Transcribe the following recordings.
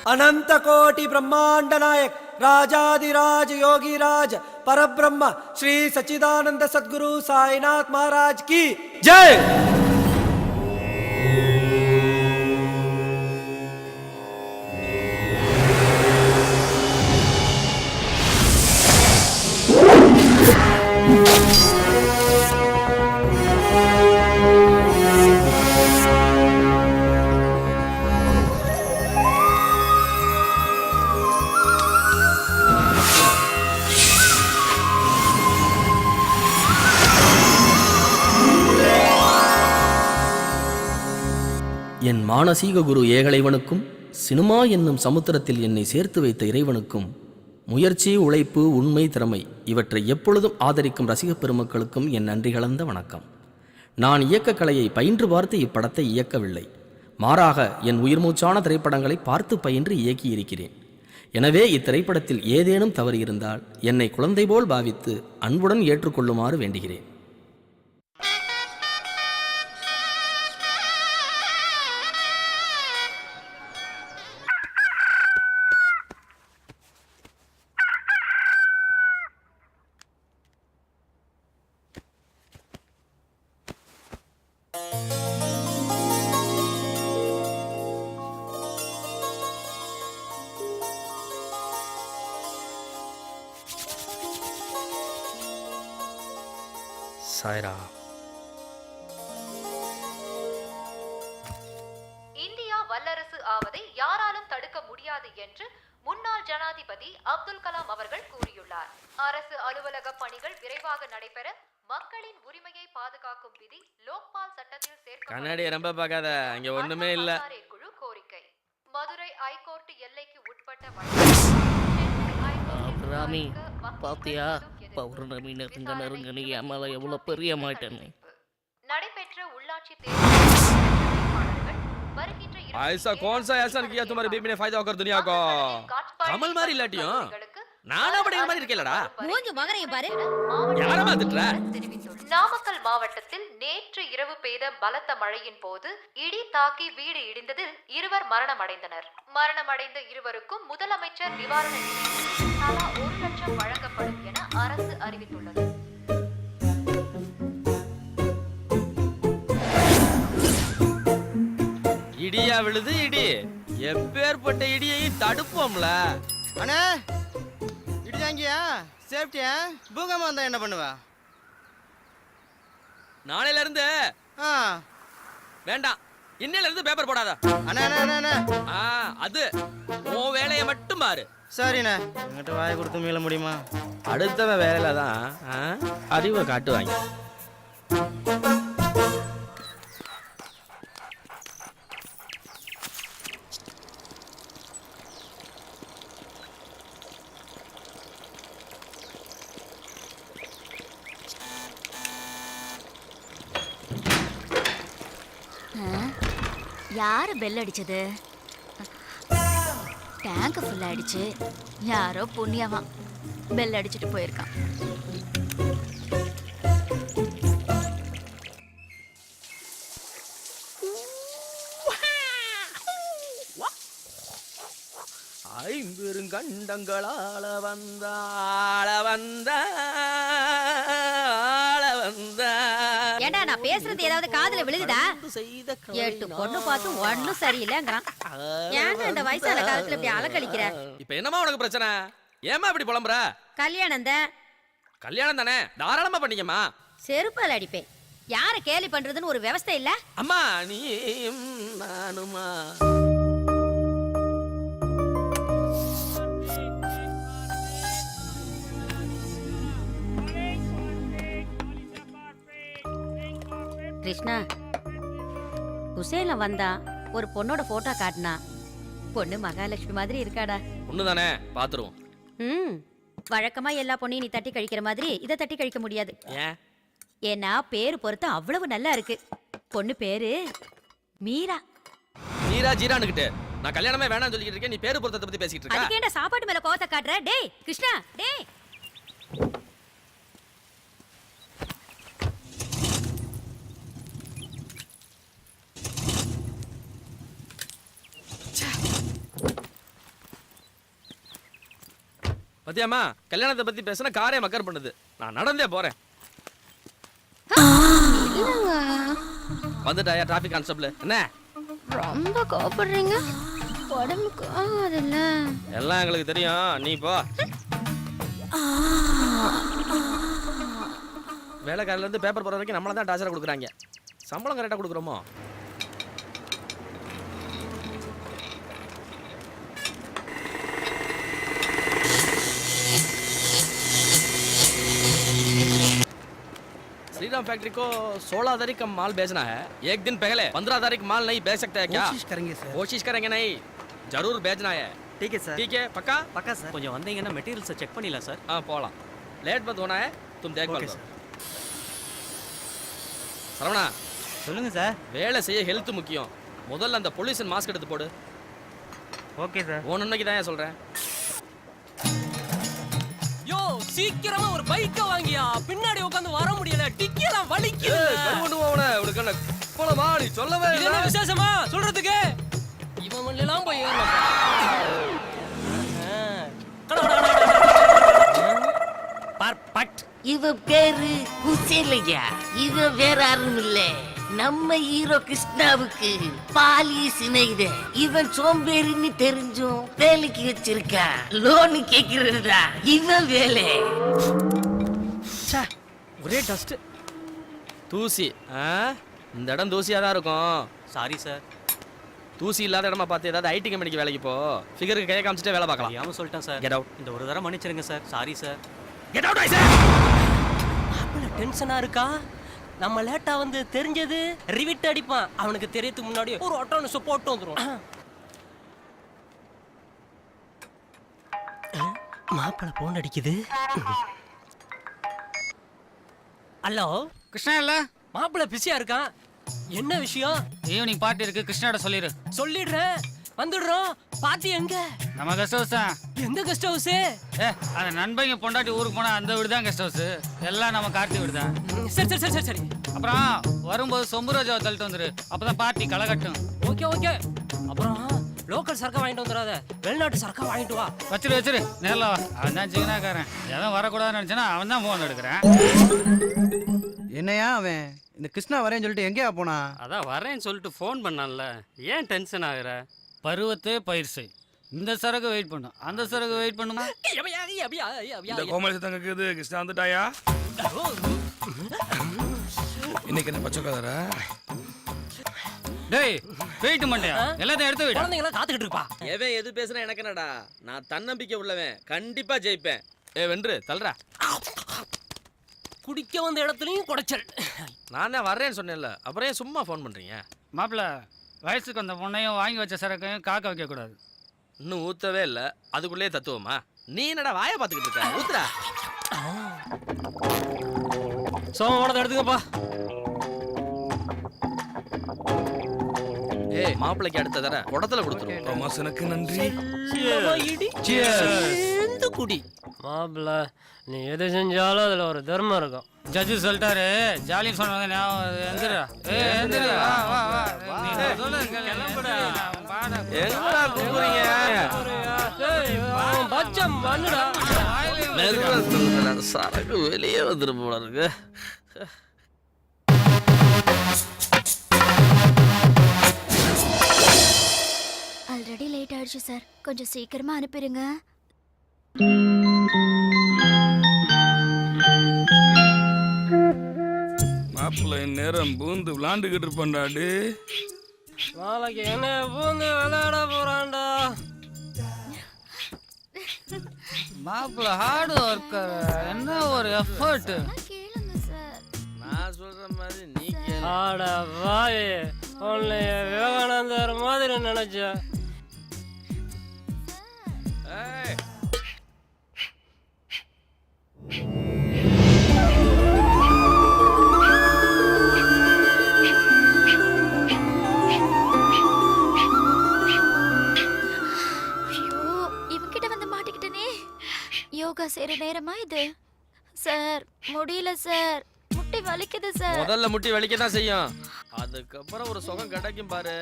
अनंत कोटि ब्रह्मांड नायक राजाधिराज योगीराज परब्रह्म श्री सच्चिदानंद सद्गुरु साईनाथ महाराज की जय। என் மானசீக குரு ஏகலைவனுக்கும் சினிமா என்னும் சமுத்திரத்தில் என்னை சேர்த்து வைத்த இறைவனுக்கும் முயற்சி, உழைப்பு, உண்மை, திறமை இவற்றை எப்பொழுதும் ஆதரிக்கும் ரசிகப் பெருமக்களுக்கும் என் நன்றி கலந்த வணக்கம். நான் இயக்கக்கலையை பயின்று பார்த்து இப்படத்தை இயக்கவில்லை. மாறாக என் உயிர்மூச்சான திரைப்படங்களை பார்த்து பயின்று இயக்கியிருக்கிறேன். எனவே இத்திரைப்படத்தில் ஏதேனும் தவறு இருந்தால் என்னை குழந்தை போல் பாவித்து அன்புடன் ஏற்றுக்கொள்ளுமாறு வேண்டுகிறேன். சாய்ரா. இந்தியா வல்லரசு ஆவதை யாராலும் தடுக்க முடியாது என்று முன்னாள் ஜனாதிபதி அப்துல் கலாம் அவர்கள் கூறியுள்ளார். அரசு அலுவலக பணிகள் விரைவாக நடைபெற மக்களின் உரிமையை பாதுகாக்கும் விதி லோக்பால் சட்டத்தில் குழு கோரிக்கை. மதுரை ஐகோர்ட் எல்லைக்கு உட்பட்ட பௌர்ணமி நெருங்க நீ அம்மால எவ்வளவு பெரிய மாட்டேன். நடைபெற்ற உள்ளாட்சி தேர்தல் ऐसा कौन सा एहसान किया तुम्हारे बीबी ने फायदा होकर दुनिया को? कमल मारी लाटियों நானா அப்படி மாதிரி இருக்கேலடா. மூஞ்சு மகரையும் பாரு. யார மாத்திட்டற? நாமக்கல் மாவட்டத்தில் நேற்று இரவு பெய்த பலத்த மழையின் போது இடி தாக்கி வீடு இடிந்ததில் இருவர் மரணமடைந்தனர். மரணமடைந்த இருவருக்கும் முதலமைச்சர் நிவாரண நிதி தலா 1 லட்சம் வழங்கப்படும் என அரசு அறிவித்துள்ளது. இடியா விழுது இடி. எப்பேற்பட்ட இடியையும் தடுப்போம்ல. அண்ணே இடிதாங்கியா சேஃப்டியா பூகம்பம் வந்தா என்ன பண்ணுவ? நாளையில இருந்து வேண்டாம், இன்னையில இருந்து பேப்பர் போடாத. அண்ணா அண்ணா அண்ணா அது உன் வேலையை மட்டும் பாரு. சரிண்ணே, என்கிட்ட வாயை கொடுத்து மீள முடியுமா? அடுத்தவன் வேலையில தான் அறிவை காட்டுவாங்க. யாரு பெல் அடிச்சது? டேங்க் ஃபுல் ஆயிடுச்சு. யாரோ புண்ணியமா பெல் அடிச்சுட்டு போயிருக்கான். ஐம்பெருங்கண்டங்களால வந்த ஏண்டா நான் பேசுறது ஏதாவது காதுல விழுகுதா? 8 பொண்ணு பார்த்து ஒண்ணும் சரியில்லைங்கிறான். ஏன்டா இந்த வயசான காலத்துல இப்படி அலக்கழிக்கிற? இப்ப என்னமா உனக்கு பிரச்சனை? ஏமா இப்படி புலம்புற? கல்யாணம் தான். கல்யாணம் தானே, தாராளமா பண்ணிக்கமா. செருப்பால் அடிப்பேன். யார கேலி பண்றதுன்னு ஒரு விவசாய இல்ல. அம்மா நீயும் நானுமா? கிருஷ்ணா, குசேல வந்தா ஒரு பொண்ணோட போட்டோ காட்டினா, பொண்ணு மகாலட்சுமி மாதிரி இருக்காடா. பொண்ணுதானே, பாத்துருவோம். வழக்கமா எல்லா பொண்ணையும் நீ தட்டி கழிக்கிற மாதிரி இதை தட்டி கழிக்க முடியாது. ஏன்னா பேரு பொறுத்து அவ்வளவு நல்லா இருக்கு. பொண்ணு பேரு மீரா. மீரா ஜீரானுக்கிட்ட நான் கல்யாணமே வேணாம்னு சொல்லிட்டு இருக்கேன். நீ பேரு பொருத்தத்தை பத்தி பேசிட்டு இருக்க. அதுக்கேண்டா சாப்பாட்டு மேல கோவத்தை காட்டுற? டேய் கிருஷ்ணா, டேய். பத்தியாமா கல்யாணத்தை பத்தி பேசினா காரே மக்கர் பண்ணுது. நான் நடந்தே போறேன். வந்துட்டாயா டிராஃபிக் கான்ஸ்டபிள்? என்ன ரொம்ப கோபப்படுறீங்க? உடம்புக்கு ஆகாதுல்ல. எல்லாம் எங்களுக்கு தெரியும், நீ போ. வேலைக்காரில இருந்து பேப்பர் போற வரைக்கும் நம்மள தான் டார்ச்சர் கொடுக்குறாங்க. சம்பளம் கரெக்டா கொடுக்குறோமோ? श्रीराम फैक्ट्री को 16 तारीख का माल बेचना है. एक दिन पहले 15 तारीख माल नहीं बेच सकते हैं क्या? कोशिश करेंगे सर. कोशिश करेंगे नहीं, जरूर बेचना है. ठीक है सर. ठीक है, पक्का? पक्का सर. கொஞ்சம் வந்தீங்கன்னா மெட்டீரியல்ஸை செக் பண்ணிடலாம் சார். हाँ போலாம். लेट मत होना है, तुम देखभाल Okay, करो. சரவணா, சொல்லுங்க சார். வேலை செய்ய ஹெல்த் முக்கியம். முதல்ல அந்த பொல்யூஷன் மாஸ்க் எடுத்து போடு. Okay sir. உன் நன்மைக்கு தான் சொல்றேன். யோ சீக்கிரமா ஒரு பைக்க வாங்கியா, பின்னாடி உட்கார்ந்து வர முடியல, டிக்கியெல்லாம் வலிக்குது. கருவண்டு போவனே, உனக்கு என்ன போலமா நீ சொல்லவே இது என்ன விசேஷமா சொல்றதுக்கு? இவன் மண்ணெல்லாம் போய் ஏறலாம். பர்ஃபெக்ட். இவ பேரு குசேலையா. இவ வேற யாரும் இல்ல, நம்ம ஹீரோ கிருஷ்ணாவுக்கு பாலிஸ் இணைத. இவன் சோம்பேறின்னு தெரிஞ்சும் வேலைக்கு வச்சிருக்கான். லோனு கேக்குறதுடா இவன் வேலை. ஒரே டஸ்ட். தூசி. இந்த இடம் தூசியா தான் இருக்கும். Sorry sir. தூசி இல்லாத இடமா பார்த்து ஏதாவது ஐடி கம்பெனிக்கு வேலைக்கு போ. ஃபிகருக்கு கையை காமிச்சிட்டே வேலை பார்க்கலாம். தெரியாம சொல்லிட்டேன் சார். Get out. இந்த ஒரு தடவை மன்னிச்சிருங்க sir. Sorry sir. Get out I say. மாப்பிள்ள டென்ஷனா இருக்கா? நம்ம லேட்டா வந்து தெரிஞ்சது ரிவிட் அடிப்பான். அவனுக்கு தெரியறதுக்கு முன்னாடி ஒரு ஆட்டோனஸ் போட்டு வந்துரும். மாப்பிள்ள போன் அடிக்குது. ஹலோ கிருஷ்ணா இல்ல? மாப்பிள்ள பிஸியா இருக்கான். என்ன விஷயம்? ஈவினிங் பார்ட்டி இருக்கு, கிருஷ்ணாட சொல்லிடு. சொல்லிடுறேன், வந்துடுறோம். பார்ட்டி எங்க? நம்ம கெஸ்ட் ஹவுஸ் தான். எந்த கெஸ்ட் ஹவுஸ்? அந்த நண்பங்க பொண்டாட்டி ஊருக்கு போனா அந்த வீடு தான் கெஸ்ட் ஹவுஸ். எல்லாம் நம்ம கார்த்தி வீடு தான். சரி சரி சரி சரி சரி. அப்புறம் வரும்போது சொம்புராஜாவை தள்ளிட்டு வந்துரு, அப்பதான் பார்ட்டி களைகட்டும். Okay okay. அப்புறம் லோக்கல் சரக்கா வாங்கிட்டு வந்துடாத, வெளிநாட்டு சரக்கா வாங்கிட்டு வா. வச்சிரு நேரில் வா. அவன் தான் சிக்கனாக்காரன். எவன் வரக்கூடாதுன்னு நினைச்சானா அவன் தான் ஃபோன் எடுக்கிறேன். என்னையா அவன் இந்த கிருஷ்ணா வரேன்னு சொல்லிட்டு எங்கேயா போனா? அதான் வரேன்னு சொல்லிட்டு ஃபோன் பண்ணான்ல, ஏன் டென்ஷன் ஆகுற? பருவத்தே பயிர் செய். இந்த சரக்கு வெயிட் பண்ணும், அந்த சரக்கு வெயிட் பண்ணுமா? இந்த கோமலி தங்க கேக்குது. கிருஷ்ணா வந்துட்டாயா? இன்னைக்கு என்ன பச்சைக்காதரா? டேய் வெயிட் பண்ணியா? எல்லாத்தையும் எடுத்து வெயிட். குழந்தைங்களா காத்துக்கிட்டு இருப்பா. எவன் எது பேசுனா எனக்கு என்னடா? நான் தன்னம்பிக்கை உள்ளவன், கண்டிப்பா ஜெயிப்பேன். வென்று தல்றா. குடிக்க வந்த இடத்துலயும் குடைச்சல். நான் தான் வர்றேன்னு சொன்னேன்ல, அப்புறம் ஏன் சும்மா ஃபோன் பண்றீங்க? மாப்பிள்ள வயசுக்கு வந்த பொண்ணையும் வாங்கி வச்ச சரக்கையும் காக்க வைக்க கூடாது. இன்னும் ஊத்தவே இல்ல, அதுக்குள்ளே தத்துவமா? நீ என்னடா வாயை பார்த்துக்கிட்டு இருக்க? ஊத்துறா. சோமனத்தை எடுத்துக்கப்பா. ஏய் மாப்பிளைக்கு அடுத்த தர குடத்துல கொடுத்துருவோம். பிரமோசனுக்கு நன்றி. சேர்ந்து குடி. மாப்பிள்ள நீ எது செஞ்சாலும் அதுல ஒரு தர்மம் இருக்கும். ஜட்ஜு சொல்லிட்டாரு, ஜாலின்னு சொன்னது ஞாபகம். எந்திரா. எந்திரா. வா வா வா. நீ சொல்ல கிளம்புடா. எங்கடா கூப்பிடுறீங்க? பச்சம் பண்ணுடா. சரக்கு வெளியே வந்துரு போல இருக்கு. ஆல்ரெடி லேட் ஆயிடுச்சு சார், கொஞ்சம் சீக்கிரமா அனுப்பிடுங்க. மாப்பிள்ளை நேரம் பூந்து விளாண்டுகிட்டு இருப்பான்டாடு. நாளைக்கு என்ன பூந்து விளையாட போறான்டா. மாப்பிள்ள ஹார்ட் ஒர்க்கர், என்ன ஒரு எஃபர்ட். கேளுங்க சார். நான் சொல்ற மாதிரி நீ கேளு. ஆட வாய், உன்னைய விவேகானந்தர் மாதிரி நினைச்சேன். ஏய் இவன்கிட்ட வந்து மாட்டிக்கிட்டனே. யோகா செய்யற நேரமா இது? சார் முடியல சார், முட்டி வலிக்குது சார். முதல்ல முட்டி வலிக்க தான் செய்யும், அதுக்கப்புறம் ஒரு சுகம் கிடைக்கும் பாரு.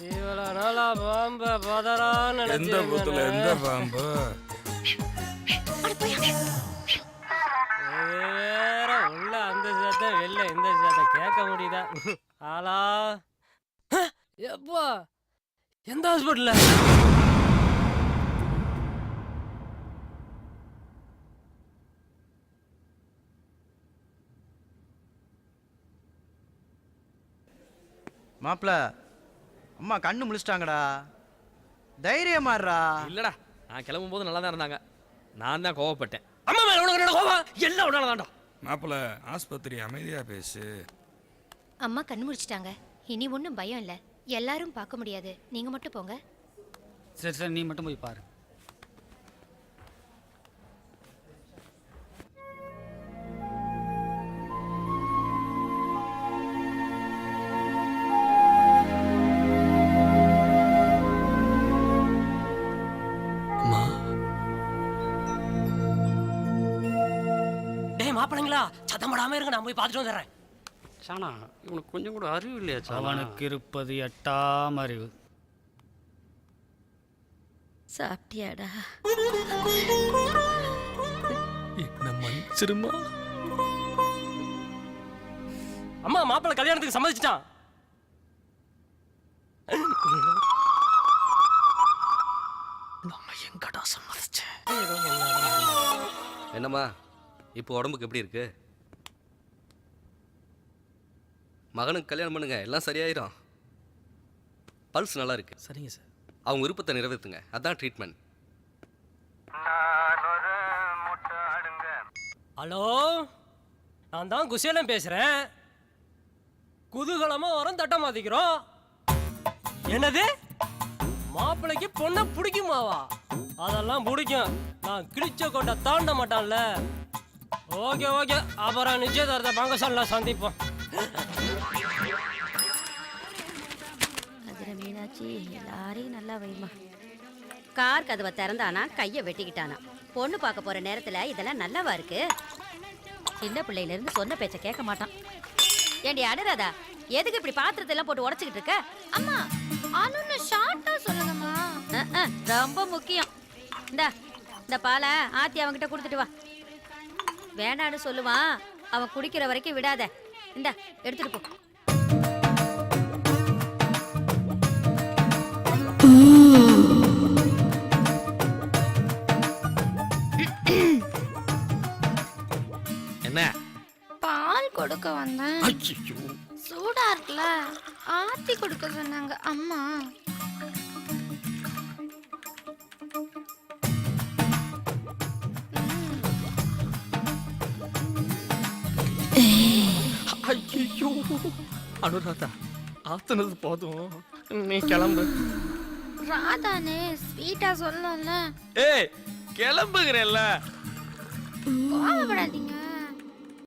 ஐயோ இவ்வளவு நாளா பாம்ப பதறான்னு எந்த புத்துல எந்த பாம்பு? வேற உள்ள அந்த சத்தம் வெளில இந்த சத்தம் கேட்க முடியுதா? ஆளா எப்பா எந்த ஹாஸ்பிட்டல்ல? மாப்பிள அம்மா கண்ணு முழிச்சிட்டாங்கடா, தைரியமாடுறா. இல்லடா, நான் கிளம்பும் போது நல்லா தான் இருந்தாங்க. நான் தான் கோவப்பட்டேன். அம்மா மேல உனக்கு என்ன கோவம்? எல்லாம் உன்னால தான்டா. மாப்பிள ஆஸ்பத்திரி அமைதியா பேசு. அம்மா கண்ணு முடிச்சிட்டாங்க. இனி ஒன்றும் பயம் இல்லை. எல்லாரும் பார்க்க முடியாது. நீங்க மட்டும் போங்க. சரி சரி, நீ மட்டும் போய் பாரு. மாப்பிள்ளைங்களா சத்தம் போடாம இருங்க, நான் போய் பார்த்துட்டு வந்துடுறேன். சானா இவனுக்கு கொஞ்சம் கூட அறிவு இல்லையா? அவனுக்கு இருப்பது 8ஆம் அறிவு. சாப்பிட்டியாடா? என்ன மன்னிச்சிருமா. அம்மா மாப்பிள்ளை கல்யாணத்துக்கு சம்மதிச்சிட்டான். நம்ம எங்கடா சம்மதிச்சேன்? என்னம்மா இப்போ உடம்புக்கு எப்படி இருக்கு? மகனுக்கு கல்யாணம் பண்ணுங்க, எல்லாம் சரியாயிரும். பல்ஸ் நல்லா இருக்கு. சரிங்க சார். அவங்க விருப்பத்தை நிறைவேற்றுங்க, அதான் ட்ரீட்மெண்ட். ஹலோ, நான் தான் குசேலம் பேசுறேன். குதூகலமா வரோம், தட்ட மாத்திக்கிறோம். என்னது மாப்பிள்ளைக்கு பொண்ணை பிடிக்குமாவா? அதெல்லாம் பிடிக்கும். நான் கிழிச்ச கொண்ட தாண்ட மாட்டான்ல. ஓகே ஓகே, அப்புறம் நிச்சயதார்த்த பங்கசால சந்திப்போம். அதுல மீனாட்சி எல்லாரையும் நல்லா வைமா. கார் கதவை திறந்தானா கையை வெட்டிக்கிட்டானா. பொண்ணு பார்க்க போற நேரத்துல இதெல்லாம் நல்லாவா இருக்கு? சின்ன பிள்ளையில இருந்து சொன்ன பேச்ச கேட்க மாட்டான். ஏண்டி அனுராதா, எதுக்கு இப்படி பாத்திரத்தை எல்லாம் போட்டு உடைச்சுக்கிட்டு இருக்க? அம்மா அனுன்னு ஷார்ட்டா சொல்லுங்கம்மா. ரொம்ப முக்கியம். இந்த பாலை ஆத்தி அவன்கிட்ட கொடுத்துட்டு வா. வேணான்னு சொல்லுவான், அவன் குடிக்கிற வரைக்கும் விடாத. இந்தா எடுத்துட்டு போ. என்ன? பால் கொடுக்க வந்தேன். சூடா இருக்குல்ல, ஆத்தி கொடுக்க சொன்னாங்க அம்மா. ஐயோ அனுராதா, ஆத்துனது போதும், நீ கிளம்பு. ராதானே ஸ்வீட்டா சொல்லல. ஏய் கிளம்புகிறேன்ல. கோவப்படாதீங்க.